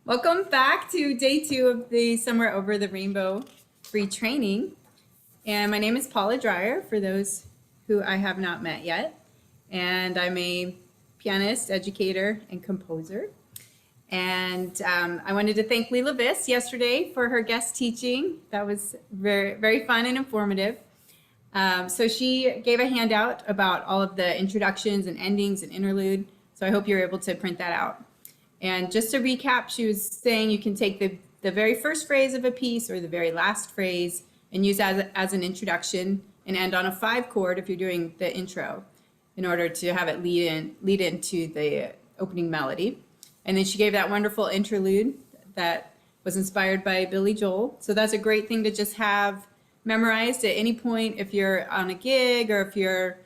Welcome back to day 2 of the Summer Over the Rainbow free training. And my name is Paula Dreyer, for those who I have not met yet. And I'm a pianist, educator, and composer. And I wanted to thank Leela Viss yesterday for her guest teaching. That was very, very fun and informative. So she gave a handout about all of the introductions and endings and interlude. So I hope you're able to print that out. And just to recap, she was saying you can take the very first phrase of a piece or the very last phrase and use as an introduction and end on a 5 chord if you're doing the intro in order to have it lead into the opening melody. And then she gave that wonderful interlude that was inspired by Billy Joel. So that's a great thing to just have memorized at any point if you're on a gig or if you're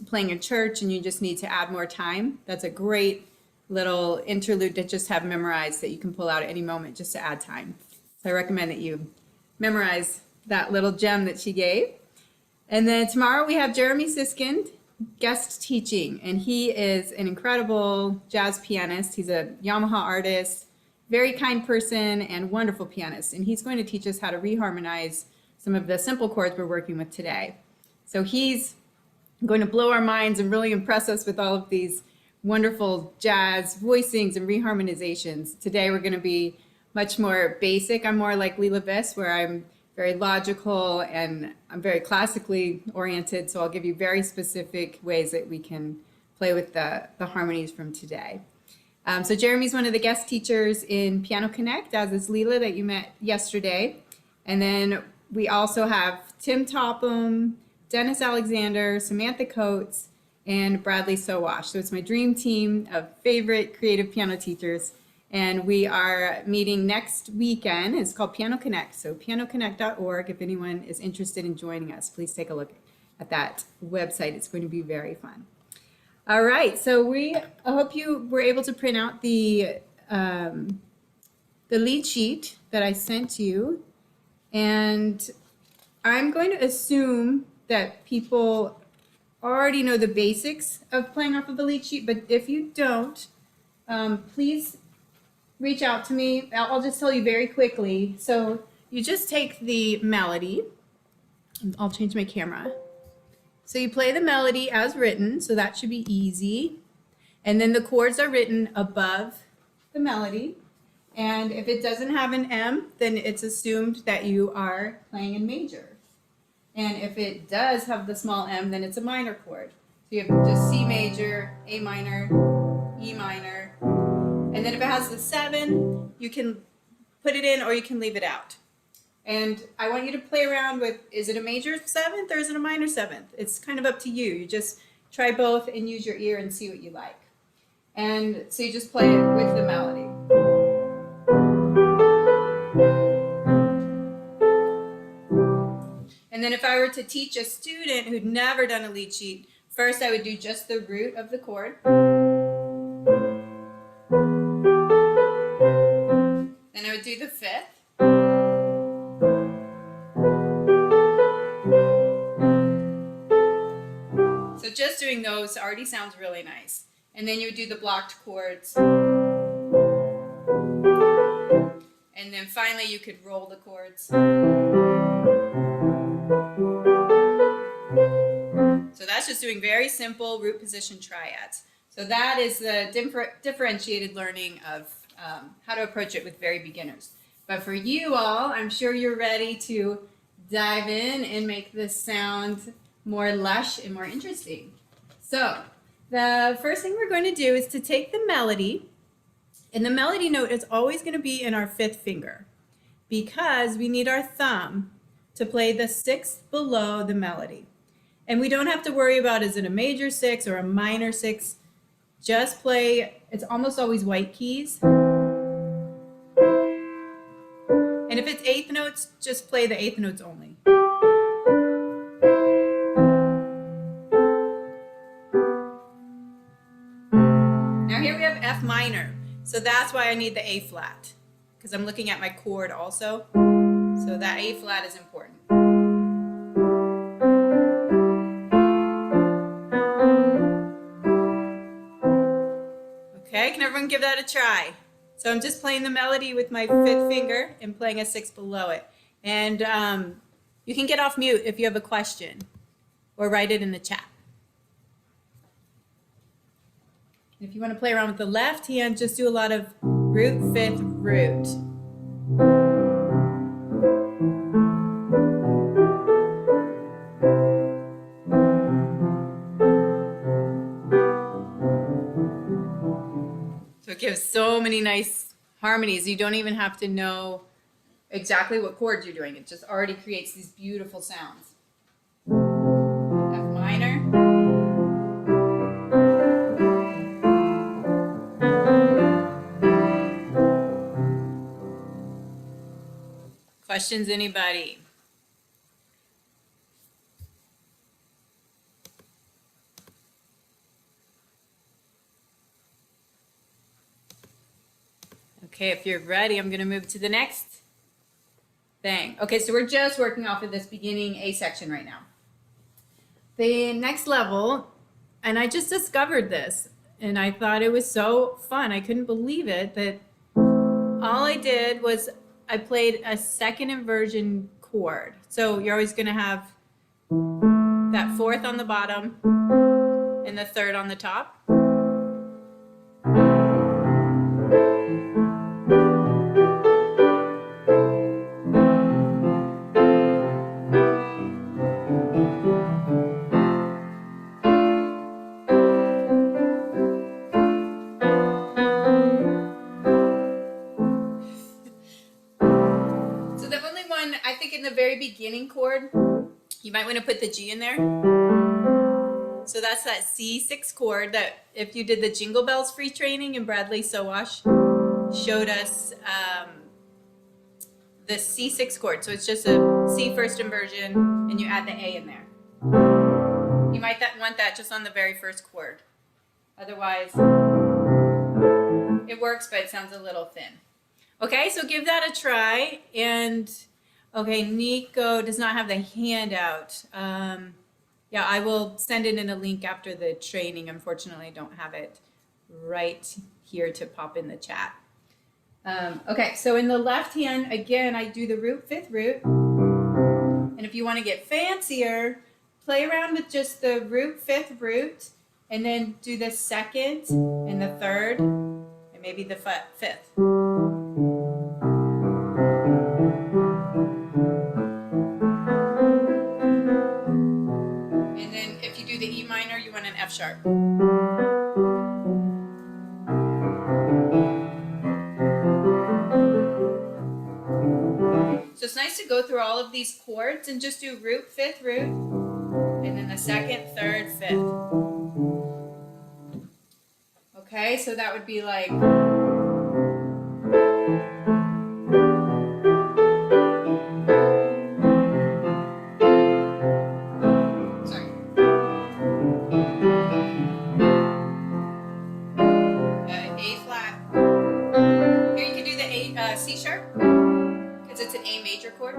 playing in church and you just need to add more time. That's a great little interlude to just have memorized that you can pull out at any moment just to add time. So I recommend that you memorize that little gem that she gave. And then tomorrow we have Jeremy Siskind guest teaching, and he is an incredible jazz pianist. He's a Yamaha artist, very kind person, and wonderful pianist. And he's going to teach us how to reharmonize some of the simple chords we're working with today. So he's going to blow our minds and really impress us with all of these wonderful jazz voicings and reharmonizations. Today we're going to be much more basic. I'm more like Leela Viss, where I'm very logical and I'm very classically oriented, so I'll give you very specific ways that we can play with the harmonies from today. So Jeremy's one of the guest teachers in Piano Connect, as is Leela that you met yesterday. And then we also have Tim Topham, Dennis Alexander, Samantha Coates, and Bradley Sowash. So it's my dream team of favorite creative piano teachers. And we are meeting next weekend. It's called Piano Connect. So pianoconnect.org. If anyone is interested in joining us, please take a look at that website. It's going to be very fun. All right. So I hope you were able to print out the lead sheet that I sent you. And I'm going to assume that people already know the basics of playing off of a lead sheet, but if you don't, please reach out to me. I'll just tell you very quickly. So you just take the melody. I'll change my camera. So you play the melody as written, so that should be easy. And then the chords are written above the melody. And if it doesn't have an M, then it's assumed that you are playing in major. And if it does have the small m, then it's a minor chord. So you have just C major, A minor, E minor. And then if it has the 7, you can put it in or you can leave it out. And I want you to play around with, is it a major 7th or is it a minor 7th? It's kind of up to you. You just try both and use your ear and see what you like. And so you just play it with the melody. And then if I were to teach a student who'd never done a lead sheet, first I would do just the root of the chord. Then I would do the 5th. So just doing those already sounds really nice. And then you would do the blocked chords. And then finally you could roll the chords. So that's just doing very simple root position triads. So that is the differentiated learning of how to approach it with very beginners. But for you all, I'm sure you're ready to dive in and make this sound more lush and more interesting. So the first thing we're going to do is to take the melody, and the melody note is always going to be in our 5th finger because we need our thumb to play the 6th below the melody. And we don't have to worry about is it a major 6 or a minor 6. Just play, it's almost always white keys. And if it's 8th notes, just play the 8th notes only. Now here we have F minor. So that's why I need the A flat, because I'm looking at my chord also. So that A flat is important. Okay, can everyone give that a try? So I'm just playing the melody with my fifth finger and playing a 6 below it. And you can get off mute if you have a question or write it in the chat. If you want to play around with the left hand, just do a lot of root, fifth, root. So it gives so many nice harmonies. You don't even have to know exactly what chords you're doing. It just already creates these beautiful sounds. F minor. Questions, anybody? Okay, if you're ready, I'm going to move to the next thing. Okay, so we're just working off of this beginning A section right now. The next level, and I just discovered this, and I thought it was so fun. I couldn't believe it, that all I did was I played a second inversion chord. So you're always going to have that fourth on the bottom and the third on the top. So the only one, I think in the very beginning chord, you might want to put the G in there. So that's that C6 chord that if you did the Jingle Bells free training and Bradley Sowash showed us the C6 chord. So it's just a C first inversion and you add the A in there. You might want that just on the very first chord. Otherwise, it works, but it sounds a little thin. Okay, so give that a try. And okay, Nico does not have the handout. Yeah, I will send it in a link after the training. Unfortunately, I don't have it right here to pop in the chat. Okay, so in the left hand, again, I do the root, fifth root. And if you want to get fancier, play around with just the root, fifth root, and then do the second and the third, and maybe the fifth. And then if you do the E minor, you want an F sharp. So it's nice to go through all of these chords and just do root, fifth root, and then the second, third, fifth. Okay, so that would be like... A flat. Here you can do the C sharp, because it's an A major chord.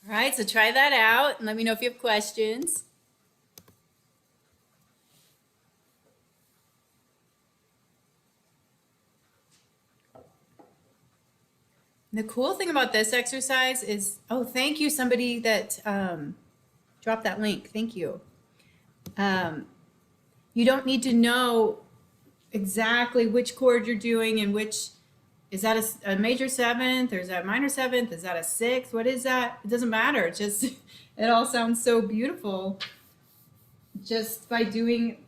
All right, so try that out and let me know if you have questions. The cool thing about this exercise is, oh, thank you, somebody that dropped that link. Thank you. You don't need to know exactly which chord you're doing and which, is that a major seventh or is that a minor seventh? Is that a sixth? What is that? It doesn't matter. It just, it all sounds so beautiful just by doing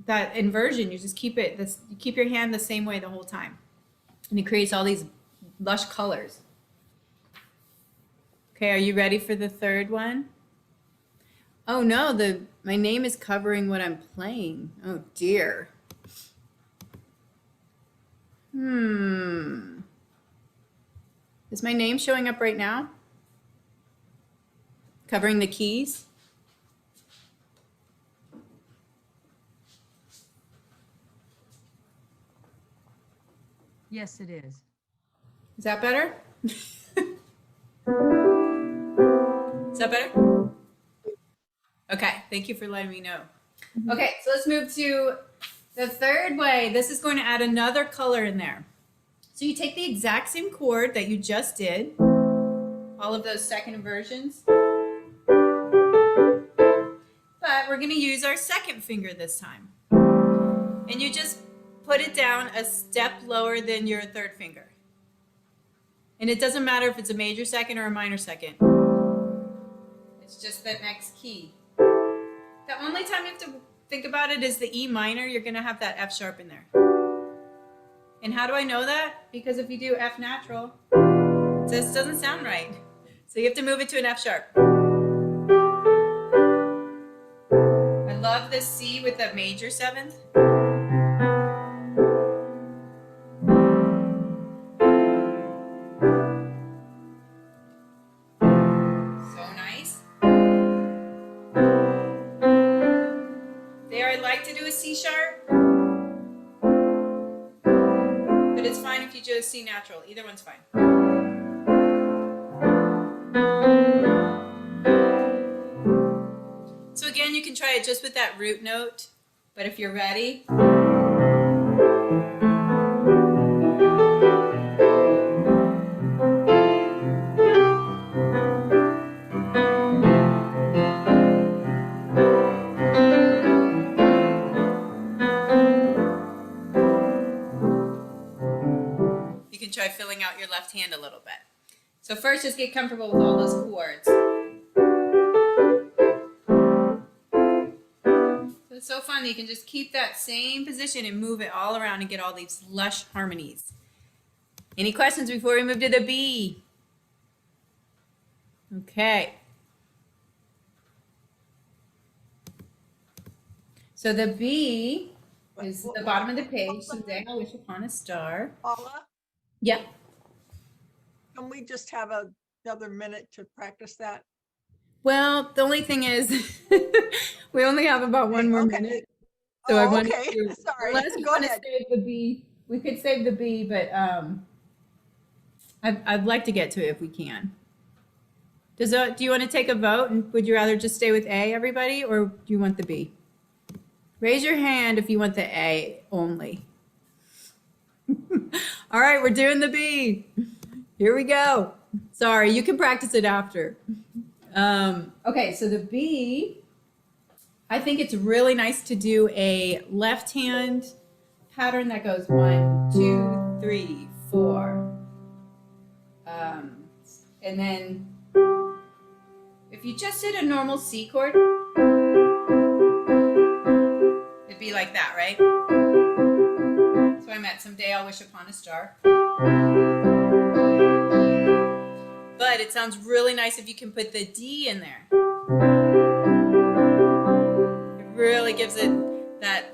that inversion. You just keep it, you keep your hand the same way the whole time. And it creates all these lush colors. Okay, are you ready for the third one? Oh no, my name is covering what I'm playing. Oh dear. Is my name showing up right now? Covering the keys? Yes, it is. Is that better? Is that better? Okay, thank you for letting me know. Okay, so let's move to the third way. This is going to add another color in there. So you take the exact same chord that you just did, all of those second inversions, but we're going to use our second finger this time. And you just put it down a step lower than your third finger. And it doesn't matter if it's a major second or a minor second. It's just that next key. The only time you have to think about it is the E minor. You're going to have that F sharp in there. And how do I know that? Because if you do F natural, this doesn't sound right. So you have to move it to an F sharp. I love the C with the major seventh. So nice. There, I like to do a C sharp, but it's fine if you do a C natural. Either one's fine. So again, you can try it just with that root note, but if you're ready, you can try filling out your left hand a little bit. So first, just get comfortable with all those chords. So it's so fun that you can just keep that same position and move it all around and get all these lush harmonies. Any questions before we move to the B? Okay. So the B is the bottom of the page. Someday I wish upon a star. Paula, Yeah. can we just have another minute to practice that? Well, the only thing is, we only have about one more minute. So I wanted to, sorry. unless you Go want to ahead. save the B, we could save the B, but I'd like to get to it if we can. Do you want to take a vote, and would you rather just stay with A, everybody, or do you want the B? Raise your hand if you want the A only. All right, we're doing the B. Here we go. Sorry, you can practice it after. Okay, so the B, I think it's really nice to do a left hand pattern that goes 1, 2, 3, 4. And then if you just did a normal C chord, it'd be like that, right? So I'm at Someday I'll Wish Upon a Star. But it sounds really nice if you can put the D in there. It really gives it that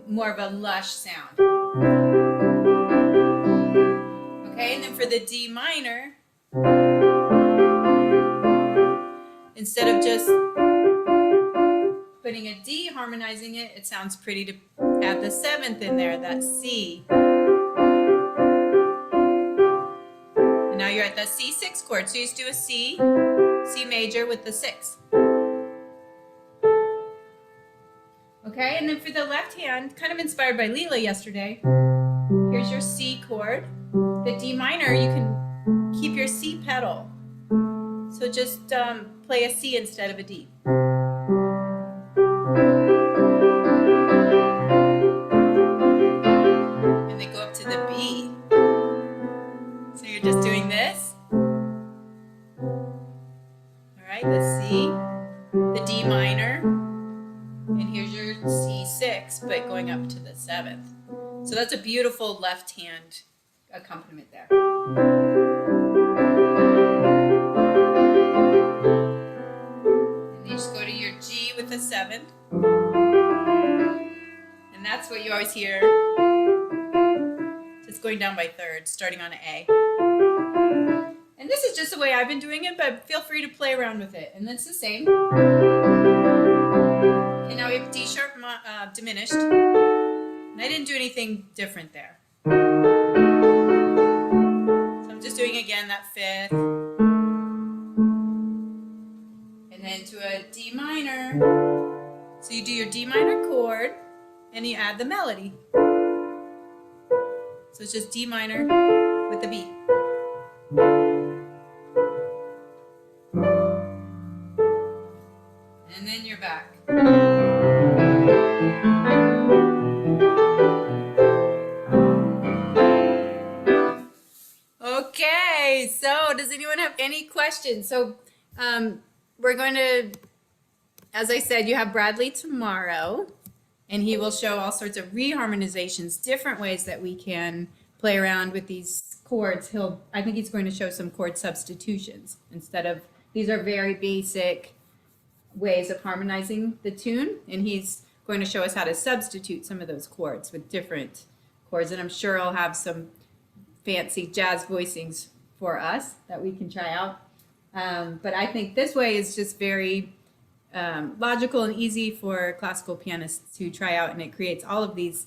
more of a lush sound. Okay, and then for the D minor, instead of just putting a D, harmonizing it, it sounds pretty to add the seventh in there, that C. And now you're at the C6 chord. So you just do a C, C major with the 6. Okay, and then for the left hand, kind of inspired by Leela yesterday, here's your C chord. The D minor, you can keep your C pedal. So just play a C instead of a D. And then go up to the B. So you're just doing this. All right, the C, the D minor, and here's your C6, but going up to the 7th. So that's a beautiful left hand accompaniment there. And you just go to your G with the 7th. And that's what you always hear. Just going down by thirds, starting on an A. And this is just the way I've been doing it, but feel free to play around with it. And that's the same. And now we have D sharp diminished. And I didn't do anything different there. So I'm just doing again that 5th. And then then to a D minor. So you do your D minor chord and you add the melody. So it's just D minor with the beat. And then you're back. Okay, so does anyone have any questions? So we're going to, as I said, you have Bradley tomorrow, and he will show all sorts of reharmonizations, different ways that we can play around with these chords. I think he's going to show some chord substitutions instead of, these are very basic ways of harmonizing the tune, and he's going to show us how to substitute some of those chords with different chords, and I'm sure I'll have some fancy jazz voicings for us that we can try out. But I think this way is just very logical and easy for classical pianists to try out, and it creates all of these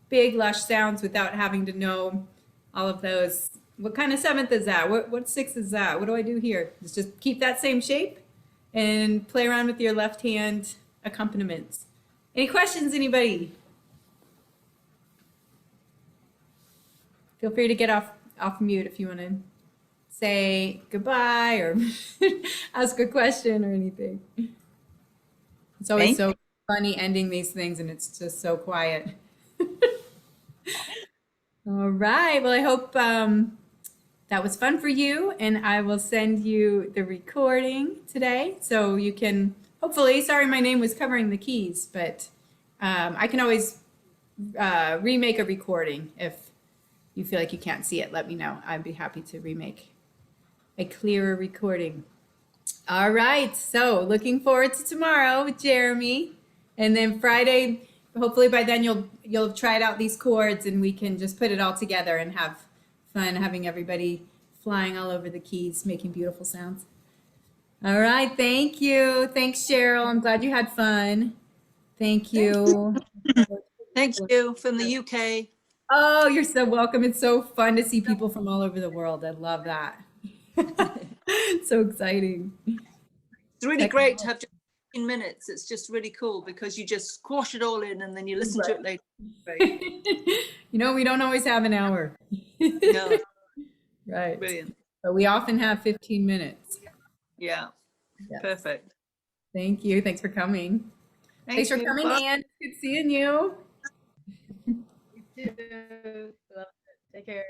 big lush sounds without having to know all of those. What kind of seventh is that? What sixth is that? What do I do here? It's just keep that same shape and play around with your left hand accompaniments. Any questions, anybody? Feel free to get off mute if you want to say goodbye or ask a question or anything. It's always so funny ending these things and it's just so quiet. All right. Well, I hope that was fun for you, and I will send you the recording today so you can hopefully, sorry my name was covering the keys, but I can always remake a recording if you feel like you can't see it. Let me know. I'd be happy to remake a clearer recording. All right, so looking forward to tomorrow with Jeremy, and then Friday, hopefully by then you'll have tried out these chords and we can just put it all together and have fun having everybody flying all over the keys, making beautiful sounds. All right, thank you. Thanks, Cheryl. I'm glad you had fun. Thank you. Thank you from the UK. Oh, you're so welcome. It's so fun to see people from all over the world. I love that. So exciting. It's really great to have just 15 minutes. It's just really cool because you just squash it all in and then you listen to it later. Right. You know, we don't always have an hour. No, Right. brilliant. But we often have 15 minutes. Yeah, Yes. perfect. Thank you. Thanks for coming. Thanks for you. coming, Bye. Anne. Good seeing you. You too. Love it. Take care.